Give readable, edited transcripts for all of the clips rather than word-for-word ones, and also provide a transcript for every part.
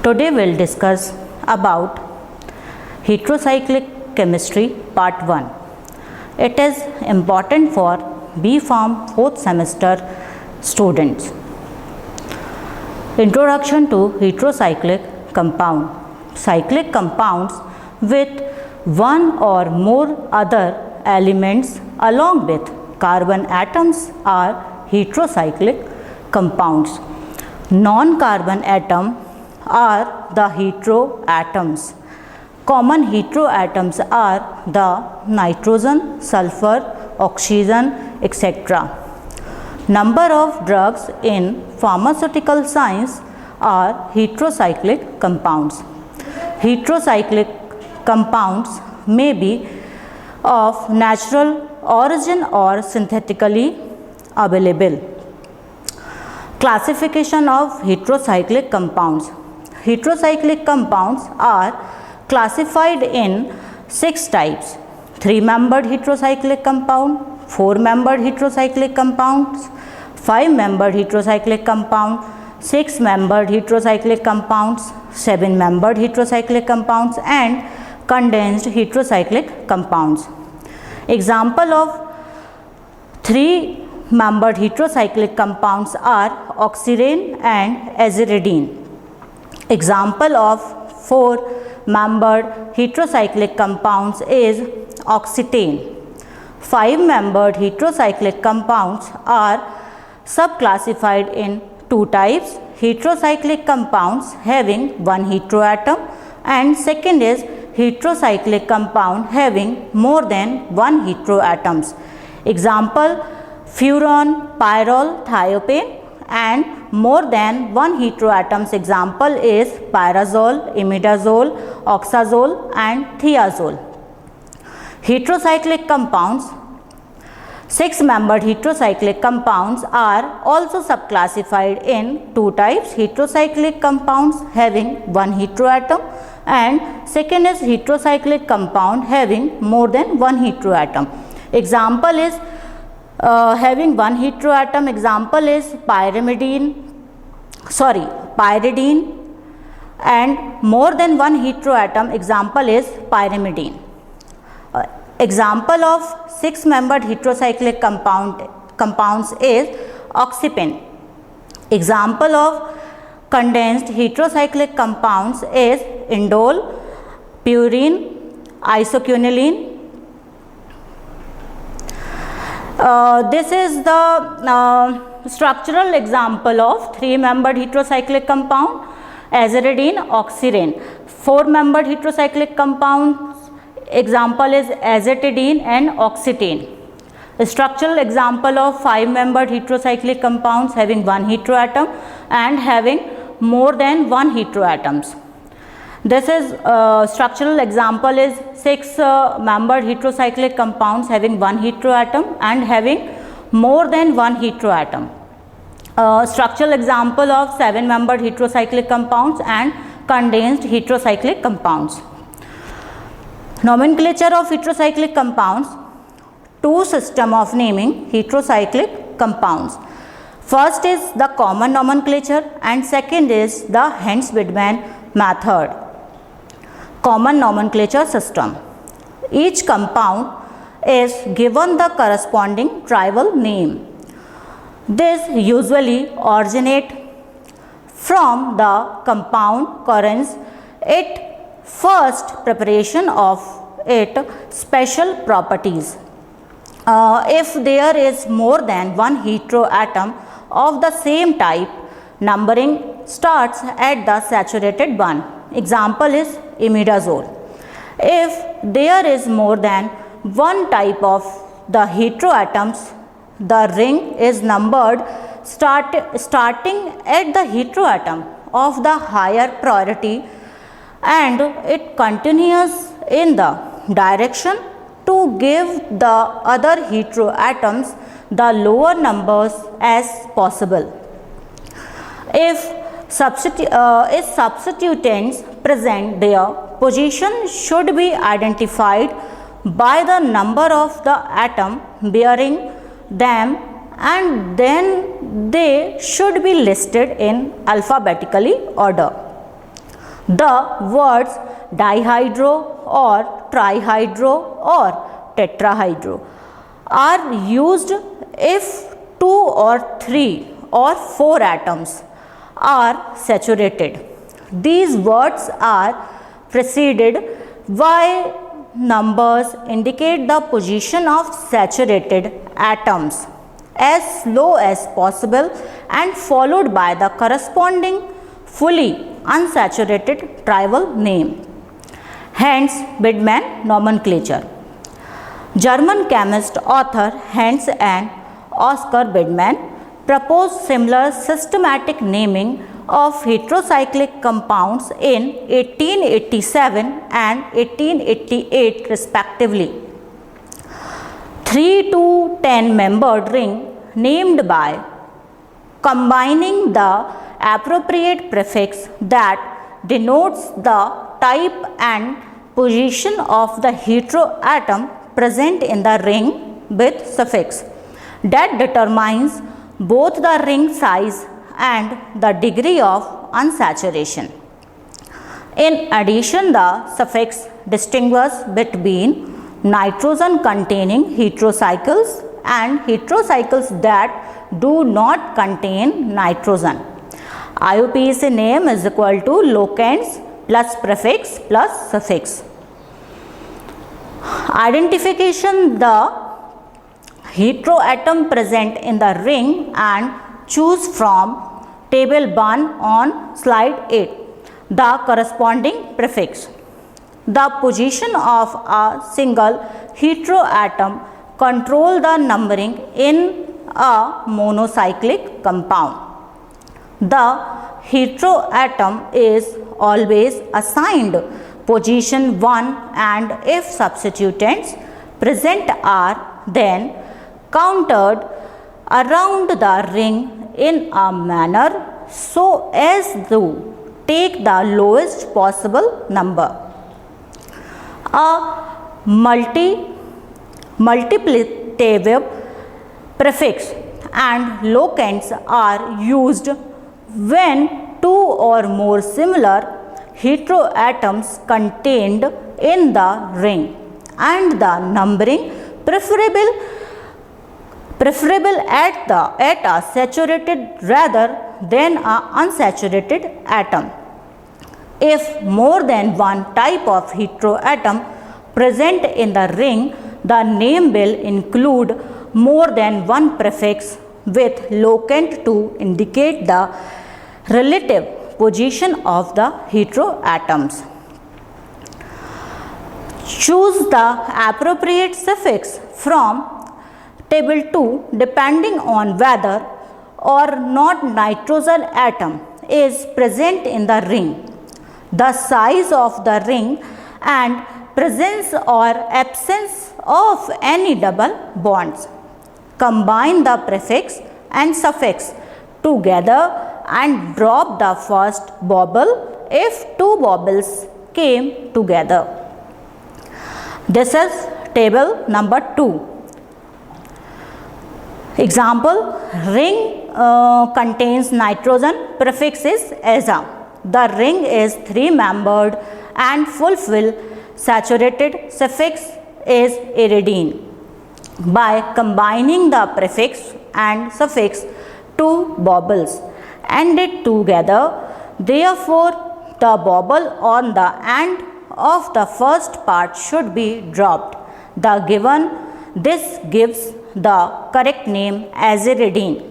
Today we'll discuss about heterocyclic chemistry part 1. It is important for B Pharm 4th semester students. Introduction to heterocyclic compound. Cyclic compounds with one or more other elements along with carbon atoms are heterocyclic compounds. Non-carbon atoms are the heteroatoms. Common heteroatoms are the nitrogen, sulfur, oxygen, etc. Number of drugs in pharmaceutical science are heterocyclic compounds. Heterocyclic compounds may be of natural origin or synthetically available. Classification of heterocyclic compounds. Heterocyclic compounds are classified in 6 types: 3-membered heterocyclic compound, 4-membered heterocyclic compounds, 5-membered heterocyclic compound, 6-membered heterocyclic compounds, 7-membered heterocyclic compounds, and condensed heterocyclic compounds. Example of 3-membered heterocyclic compounds are oxirane and aziridine. Example of 4-membered heterocyclic compounds is oxetane. 5-membered heterocyclic compounds are subclassified in 2 types: heterocyclic compounds having one heteroatom, and second is heterocyclic compound having more than one heteroatoms. Example: furan, pyrrole, thiopane, and more than one heteroatoms. Example is pyrazole, imidazole, oxazole, and thiazole. Heterocyclic compounds. 6-membered heterocyclic compounds are also subclassified in 2 types: heterocyclic compounds having one heteroatom, and second is heterocyclic compound having more than one heteroatom. Example is having one heteroatom. Example is pyridine, and more than one heteroatom. Example is pyrimidine. Example of 6-membered heterocyclic compounds is oxypene. Example of condensed heterocyclic compounds is indole, purine, isoquinoline. This is the structural example of 3-membered heterocyclic compound: aziridine, oxirane. 4-membered heterocyclic compounds, example is azatidine and oxetane. A structural example of 5-membered heterocyclic compounds having one heteroatom and having more than one heteroatoms. This is structural example is 6-membered heterocyclic compounds having one heteroatom and having more than one heteroatom. Structural example of 7-membered heterocyclic compounds and condensed heterocyclic compounds. Nomenclature of heterocyclic compounds. 2 system of naming heterocyclic compounds. First is the common nomenclature and second is the Hantzsch-Widman method. Common nomenclature system. Each compound is given the corresponding tribal name. This usually originates from the compound occurrence at first preparation of its special properties. If there is more than one heteroatom of the same type, numbering starts at the saturated one. Example is imidazole. If there is more than one type of the heteroatoms, the ring is numbered starting at the heteroatom of the higher priority, and it continues in the direction to give the other heteroatoms the lower numbers as possible. If substituents present, their position should be identified by the number of the atom bearing them, and then they should be listed in alphabetically order. The words dihydro or trihydro or tetrahydro are used if 2 or 3 or 4 atoms are saturated. These words are preceded by numbers indicate the position of saturated atoms as low as possible and followed by the corresponding fully unsaturated tribal name. Hence, Bidman nomenclature. German chemist author Hans and Oskar Bidman proposed similar systematic naming of heterocyclic compounds in 1887 and 1888 respectively. 3 to 10 membered ring named by combining the appropriate prefix that denotes the type and position of the heteroatom present in the ring with suffix that determines both the ring size and the degree of unsaturation. In addition, the suffix distinguishes between nitrogen containing heterocycles and heterocycles that do not contain nitrogen. IUPAC name is equal to locants plus prefix plus suffix. Identification the heteroatom present in the ring and choose from table 1 on slide 8 the corresponding prefix. The position of a single heteroatom control the numbering in a monocyclic compound. The heteroatom is always assigned position 1 and if substituents present are then counted around the ring in a manner so as to take the lowest possible number. A multiplicative prefix and locants are used when two or more similar heteroatoms contained in the ring and the numbering preferable at a saturated rather than an unsaturated atom. If more than one type of heteroatom present in the ring, the name will include more than one prefix with locant to indicate the relative position of the heteroatoms. Choose the appropriate suffix from table 2 depending on whether or not nitrogen atom is present in the ring, the size of the ring and presence or absence of any double bonds. Combine the prefix and suffix together and drop the first bubble if two bubbles came together. This is table number 2. Example, ring contains nitrogen, prefix is aza. The ring is 3-membered and fulfill saturated, suffix is iridiene. By combining the prefix and suffix, two bubbles ended together, therefore the bubble on the end of the first part should be dropped. This gives the correct name as iridiene.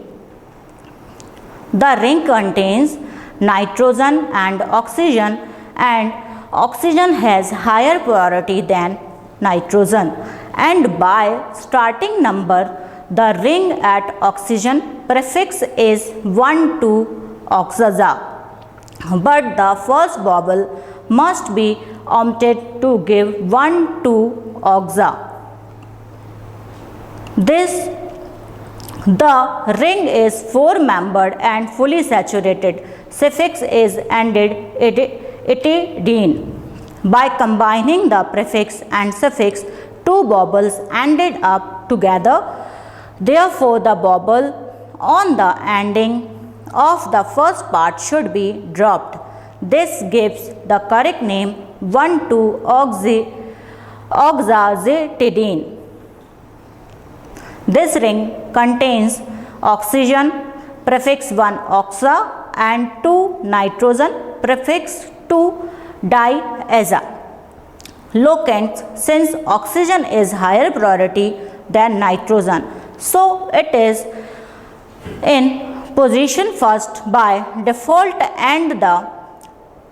The ring contains nitrogen and oxygen has higher purity than nitrogen, and by starting number the ring at oxygen prefix is 1 to oxaza, but the first bubble must be omitted to give 1 to oxa. The ring is 4-membered and fully saturated. Suffix is ended iridiene. By combining the prefix and suffix, two bubbles ended up together. Therefore, the bubble on the ending of the first part should be dropped. This gives the correct name 1,2-oxazetidine. This ring contains oxygen prefix 1 oxa and 2 nitrogen prefix 2 diaza. Locants, since oxygen is higher priority than nitrogen, so it is in position first by default and the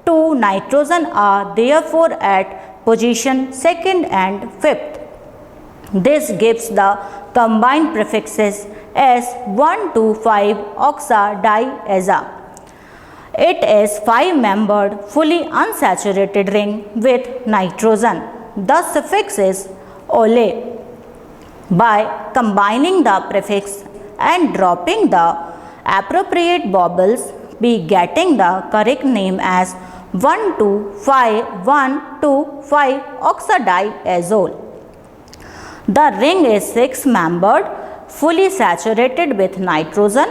2 nitrogen are therefore at position second and fifth. This gives the combined prefixes as 1,2,5-oxadiaza. It is 5-membered fully unsaturated ring with nitrogen. The suffix is ole. By combining the prefix and dropping the appropriate vowels, we getting the correct name as 1,2,5-1,2,5-oxadiazole. The ring is 6-membered, fully saturated with nitrogen,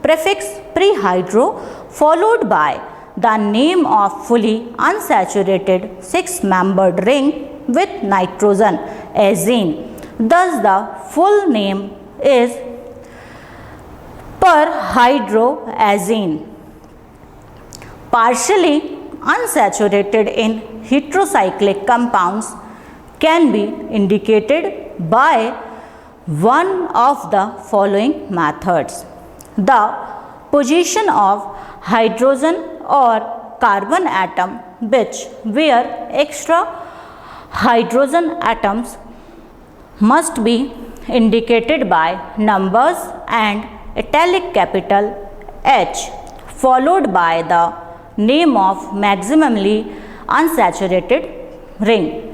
prefix pre-hydro, followed by the name of fully unsaturated 6-membered ring with nitrogen, azene. Thus, the full name is perhydroazine. Partially unsaturated in heterocyclic compounds can be indicated by one of the following methods. The position of hydrogen or carbon atom which where extra hydrogen atoms must be indicated by numbers and italic capital H followed by the name of maximally unsaturated ring.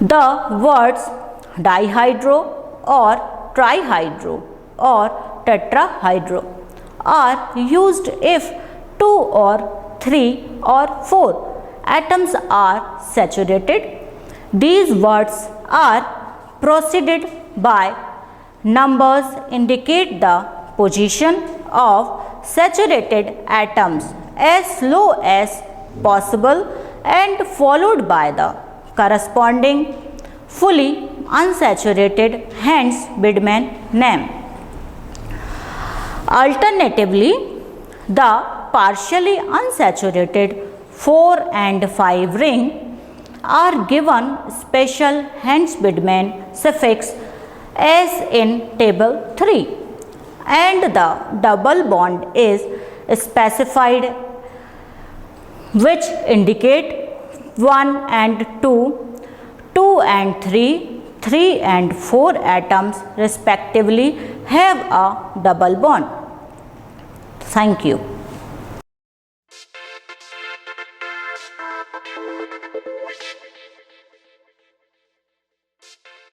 The words dihydro or trihydro or tetrahydro are used if 2 or 3 or 4 atoms are saturated. These words are preceded by numbers indicate the position of saturated atoms as low as possible and followed by the corresponding fully unsaturated Heinz-Widman name. Alternatively, the partially unsaturated 4 and 5 ring are given special Heinz-Widman suffix as in table 3 and the double bond is specified which indicate 1 and 2, 2 and 3, 3 and 4 atoms respectively have a double bond. Thank you.